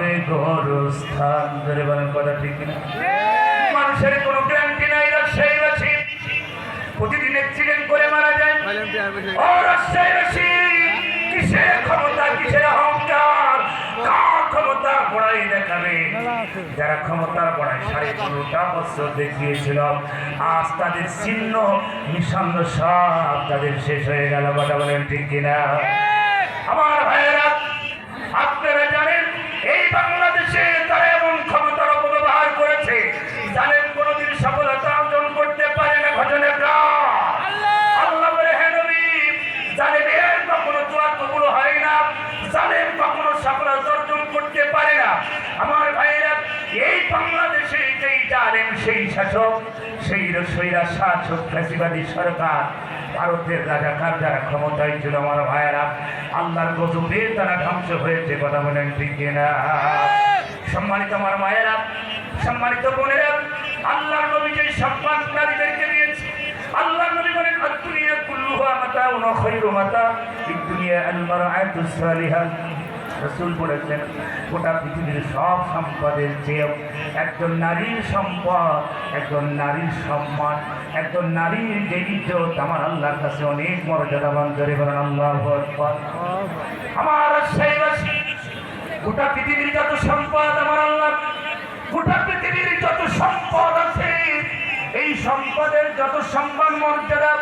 হবে গোরস্থান। ধরে বলেন কথা ঠিক কিনা? মানুষের কোনো গ্যারান্টি নাই। রাজশাহীবাসী প্রতিদিন অ্যাক্সিডেন্ট করে মারা যায়। ও রাজশাহীবাসী, কিসের ক্ষমতা, কিসের অহংকার, কার ক্ষমতা বড়াই দেখাবে? যারা ক্ষমতার বড়াই 15.5 বছর দেখিয়েছিল, আজ তাদের চিহ্ন নিঃসন্দ সব তাদের শেষ হয়ে গেল। কথা বলেন ঠিক কিনা? আমার ভাইয়েরা, আপনারা জানেন এই বাংলাদেশে তারা এমন ক্ষমতার অপব্যবহার করেছে, জানেন কোনোদিন সফলতা অর্জন করতে পারে না। ঘটনাটা আল্লাহ বলে, হে নবী, জানেন এর কখনো দোয়া কবুল হয় না, জানেন কখনো সফলতা অর্জন করতে পারে না। আমার ভাইয়েরা, এই বাংলাদেশে যেই জানেন সেই শাসক, সেই রসইরা শাসক ফ্যাসিবাদী সরকার, ভারতের রাজাকার যারা ক্ষমতায় ছিল, আমার ভাইয়েরা, আল্লাহর গজবে তারা ধ্বংস হয়েছে। কথা বলেন ঠিক কিনা? সম্মানিত আমার মায়েরা, সম্মানিত বোনেরা, আল্লাহর নবী যে সম্মান নারীদেরকে দিয়েছে, আল্লাহর নবী বলেন, আদ-দুনিয়া কুল্লুহা মাতাউন ওয়া খায়রু মাতাউদ দুনিয়া আল-মারআতুস সালিহা। রাসূল বলেছেন, গোটা পৃথিবীর সব সম্পদের চেয়ে একজন নারীর সম্পদ, একজন নারীর সম্মান, একজন নারীর যে ইজ্জত আমার আল্লাহর কাছে অনেক মর্যাদাবান। ধরে বলেন আল্লাহু আকবার। আমার রাজশাহীবাসী, গোটা পৃথিবীর যত সম্পদ আমার আল্লাহ, গোটা পৃথিবীর যত সম্পদ আছে, এই সম্পদের যত সম্মান মর্যাদা,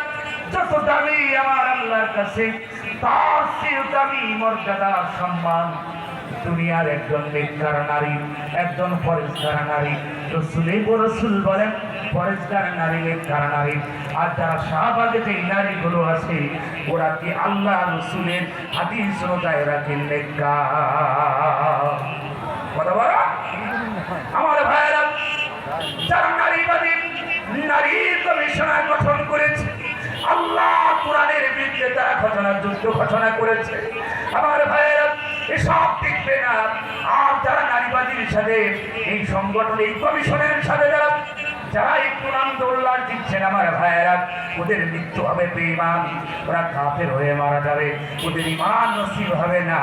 যত দামি আমার আল্লাহর কাছে, তার চেয়ে দামি মর্যাদা সম্মান দুনিয়ার একজন নেককার নারী, একজন পরেশগার নারী। রাসূল বলেন, পরেশগার নারী, নেককার নারী। আর যারা শাহবাগে যে নারীগুলো আছে, ওরা কি আল্লাহ রাসূলের হাদিস অনুযায়ী ওরা কি নেককার? কথা বলো আমার ভাইয়েরা, যারা নারীবাদী, নারী কমিশনার গঠন করেছে, আল্লাহ কোরআনের বিরুদ্ধে তারা যুদ্ধ ঘোষণা করেছে। আমার ভাইয়েরা, এসব টিকবে না। আর যারা নারীবাদীর সাথে এই সংগঠন, এই কমিশনের সাথে যারা একটু আন্দোলন দিচ্ছেন, আমার ভাইয়েরা, ওদের মৃত্যু হবে বেঈমান, ওরা কাফের হয়ে মারা যাবে, ওদের ঈমান নসিব হবে না।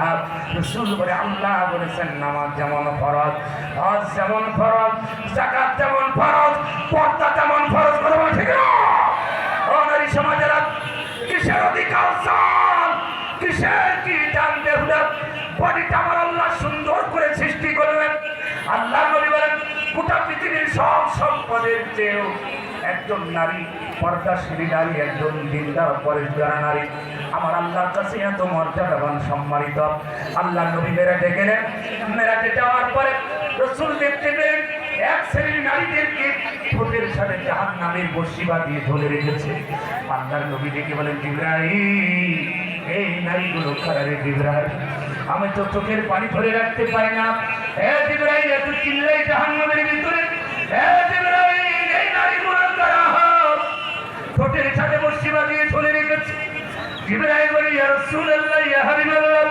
রাসূল বলে, আল্লাহ বলেছেন, নামাজ যেমন ফরজ, হজ যেমন ফরজ, যাকাত যেমন ফরজ, পর্দা যেমন ফরজ। কথা বলে ঠিক না? ও নারী সমাজেরা, কিসের অধিকার চান, কিসের কি জানতে হলে? বডিটা আমার আল্লাহ সুন্দর করে সৃষ্টি করলেন। আল্লাহ নবী বলেন, গোটা পৃথিবীর সব সম্পদের চেয়েও একজন নারী, পর্দাশীল নারী, একজন দিনদার পরেশগার নারী আমার আল্লাহর কাছে এত মর্যাদাবান, সম্মানিত। আল্লাহ নবী মেরাজে গেলেন। মেরাজে যাওয়ার পরে রাসূল দেখতে পেলেন এক শ্রেণীর নারীদেরকে ঠোঁটের সাথে জাহান্নামের বর্শি বাঁধিয়ে ঝুলে রেখেছে। আল্লাহর নবী ডেকে বলেন, জিবরাইল, এই নারীগুলো কারা রে জিবরাইল? আমি তো চোখের পানি ধরে রাখতে পারি না। হে জিবরাইল, এত চিল্লাই জাহান্নামের ভিতরে, হে জিবরাইল, এই নারীগুলো কারা? ঠোঁটের সাথে বর্শি বাঁধিয়ে ঝুলে রেখেছে। জিবরাইল বলে, ইয়া রাসূলুল্লাহ, ইয়া হাবিবাল্লাহ,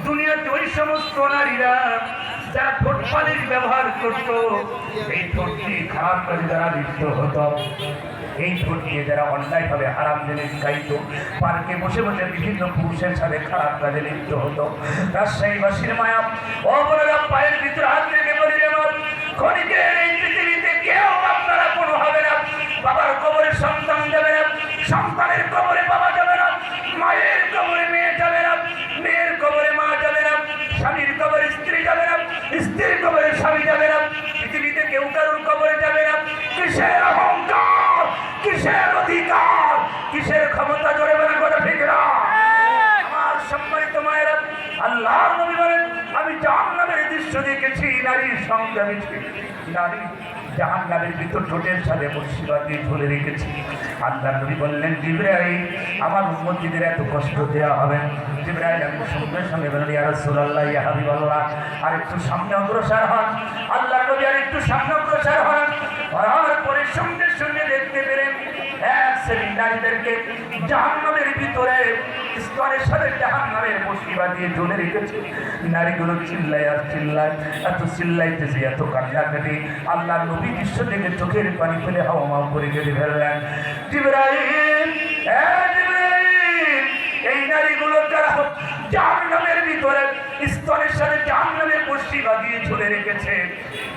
দুনিয়াতে ওই সমস্ত নারীরা যারা ঠোঁট পানির ব্যবহার করত, এই ঠোঁটটি খারাপ কাজে যারা লিপ্ত হতো, এই ঠোঁট দিয়ে যারা অন্যায়ভাবে হারাম জিনিস খাইত, পার্কে বসে বসে বিভিন্ন পুরুষের সাথে খারাপ কাজে লিপ্ত হতো। রাজশাহীবাসীর মায়া, ও বোনেরা, পায়ের ভিতরে হাত রেখে বলি, আমার ক্ষণিকের এই পৃথিবীতে কেউ আপনারা কোনো হবে না। বাবার কবরে সন্তান যাবে না, সন্তানের কবরে বাবা যাবে না, মায়ের কবরে মেয়ে যাবে না, মেয়ের কবরে মা যাবে না, স্বামীর কবরে স্ত্রী যাবে না, স্ত্রীর কবরে স্বামী যাবে না, পৃথিবীতে কেউ কারোর কবরে যাবে না। কিসের অহংকার, কিসের অধিকার, কিসের ক্ষমতা? জোরে বলেন কথা ঠিক না? আমার সম্মানিত মায়েরা, আল্লাহর নবী বলেন, আমি জাহান্নামের দৃশ্য দেখেছি, নারীর সংগ্রামী নারী জাহান্নামের ভিতর ঠোঁটের সাথে বর্শি বাঁধিয়ে ঝুলে রেখেছি। আল্লাহর নবী বললেন, জিবরাইল, আমার উম্মতীদের এত কষ্ট দেওয়া হবে? জিবরাইল আমি সঙ্গে সঙ্গে বললেন, ইয়া রাসূলুল্লাহ, ইয়া হাবিবাল্লাহ, আর একটু সামনে অগ্রসর হন। আল্লাহর নবী আর একটু সামনে অগ্রসর হন। হওয়ার পরে সঙ্গে সঙ্গে দেখতে পেলেন এক শ্রেণীর নারীদেরকে জাহান্নামের ভিতরে স্তরের সাথে জাহান্নামের বর্শি বাঁধিয়ে ঝুলে রেখেছে। নারীগুলো চিল্লায় আর চিল্লায়, এত চিল্লাইতেছে, এত কান্নাকাটি। আল্লাহর নবী দৃশ্য দেখে চোখের পানি ফেলে হাওয়া মাও করে কেঁদে ফেললেন। জিবরাইল, জিবরাইল, এই নারীগুলো যারা জাহান্নামের ভিতরে স্তরের সাথে জাহান্নামের বর্শি বাঁধিয়ে শুনে রেখেছে।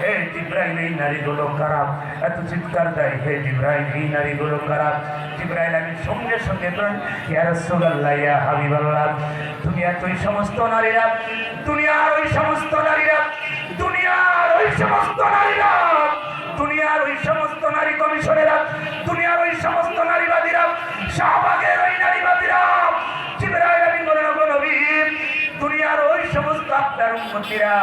হে জিবরাইল, এই নারীগুলো খারাপ। এত চিৎকার দেয়, হে জিবরাইল, এই নারীগুলো খারাপ। জিবরাইল আমি সঙ্গে সঙ্গে বলেন, ইয়া রাসূলুল্লাহ, ইয়া হাবিবাল্লাহ, দুনিয়ার ওই সমস্ত নারীরা, দুনিয়ার ওই সমস্ত নারীরা, দুনিয়ার ওই সমস্ত নারীরা, দুনিয়ার ওই সমস্ত নারী কমিশনেরা, দুনিয়ার ওই সমস্ত নারীবাদীরা, শাহবাগের ওই নারীবাদীরা, জিবরাইল আমি বলেন, ওগো নবী, দুনিয়ার ওই সমস্ত আপনার উম্মতিরা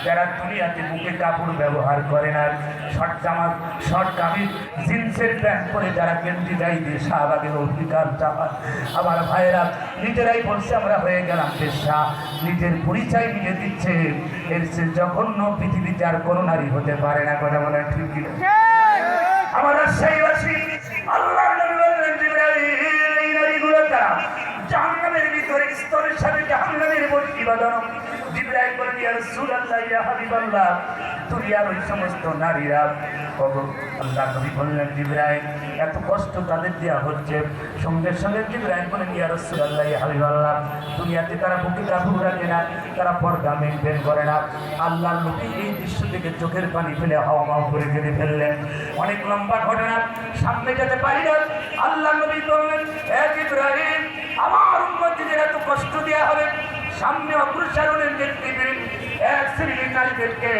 যারা দুনিয়াতে বুকে কাপড় ব্যবহার করে না, শর্ট জামা, শর্ট কামিজ, জিন্সের প্যান্ট পরে যারা কেন্দ্রি গাই দিয়ে শাহবাগের অধিকার চাপান, আমার ভাইয়েরা নিজেরাই বলছে আমরা হয়ে গেলাম পেশা, নিজের পরিচয় নিয়ে দিচ্ছে। এর সে জঘন্য পৃথিবীতে আর কোনো নারী হতে পারে না। কথা বলেন ঠিক কিনা? আমার রাজশাহীবাসী, আল্লাহর নবী বললেন, জিবরাইল, এই নারীগুলো তারা জাহান্নামের ভিতরে স্তরের সাথে জাহান্নামের বর্তি বাঁধানো। জিবরাইল বলেন, ইয়া রাসূলুল্লাহ, ইয়া হাবিবাল্লাহ, দুনিয়ার ওই সমস্ত নারীরা, ওগো আল্লাহর নবী বললেন, জিবরাইল এত কষ্ট তাদের দেওয়া হচ্ছে। সঙ্গে সঙ্গে জিবরাইল বলেন, ইয়া রাসূলুল্লাহ, ইয়া হাবিবাল্লাহ, দুনিয়াতে তারা বুকে কাপড় রাখে না, তারা পর্দা মেনটেন করে না। আল্লাহর নবী এই দৃশ্য থেকে চোখের পানি ফেলে হাওয়া করে ফেলে ফেললেন। অনেক লম্বা ঘটনা, সামনে যেতে পারি না। আল্লাহর নবী বললেন, হে জিবরাইল, আমার উম্মতদের এত কষ্ট দেওয়া হবে, সামনে অগ্রসর হলেন দেখবেন এক শ্রেণীর নারীদেরকে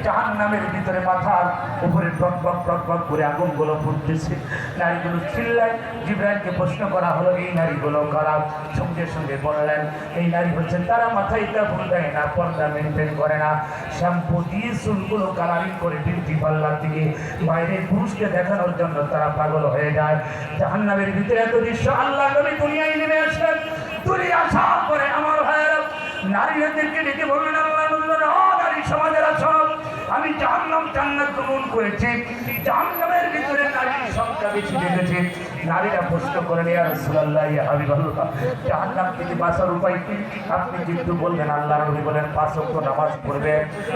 জাহান্নামের ভিতরে মাথার উপরে টক টক টক টক করে আগুনগুলো ফুটতেছে, নারীগুলো চিল্লায়। জিবরাইলকে প্রশ্ন করা হলো, এই নারীগুলো কারা? সঙ্গে সঙ্গে বললেন, এই নারী হচ্ছেন তারা মাথায় কাপড় দেয় না, পর্দা মেনটেন করে না, শ্যাম্পু দিয়ে চুলগুলো কালারিং করে বিউটি পার্লার থেকে বাইরে পুরুষকে দেখানোর জন্য তারা পাগল হয়ে যায়। জাহান্নামের ভিতরে এত দৃশ্য আল্লাহ নবী দুনিয়ায় নেমে আসলেন। দুনিয়া আসার পরে আমার ভাইয়েরা নারীদেরকে ডেকে বললেন, আল্লাহ নবী বলেন, ও নারী সমাজের সব, আমি জাহান্নাম জান্নাত গ্রহণ করেছি, জাহান্নামের ভিতরে নারীর সংখ্যা বেশি দেখেছি। নারীরা প্রশ্ন করেন, ইয়া রাসূলুল্লাহ, ইয়া হাবিবাল্লাহ, জাহান্নাম থেকে বাঁচার উপায় কি? আপনি কিন্তু বলবেন, আল্লাহ নবী বলেন, 5 ওয়াক্ত নামাজ পড়বে,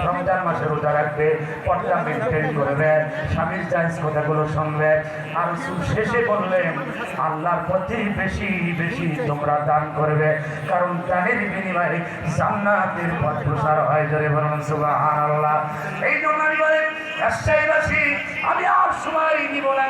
রমজান মাসে রোজা রাখবে, পর্দা মেনটেন করবে, স্বামীর জায়েজ কথাগুলো শুনবে। আর শেষে বললেন, আল্লাহর পথে বেশি বেশি তোমরা দান করবে, কারণ দানের বিনিময়ে জান্নাতের পথ প্রসার হয়। জোরে বলুন সুবহানাল্লাহ। এই জন্য আমি বলেন, রাজশাহীবাসী, আমি আর সময় নিব না।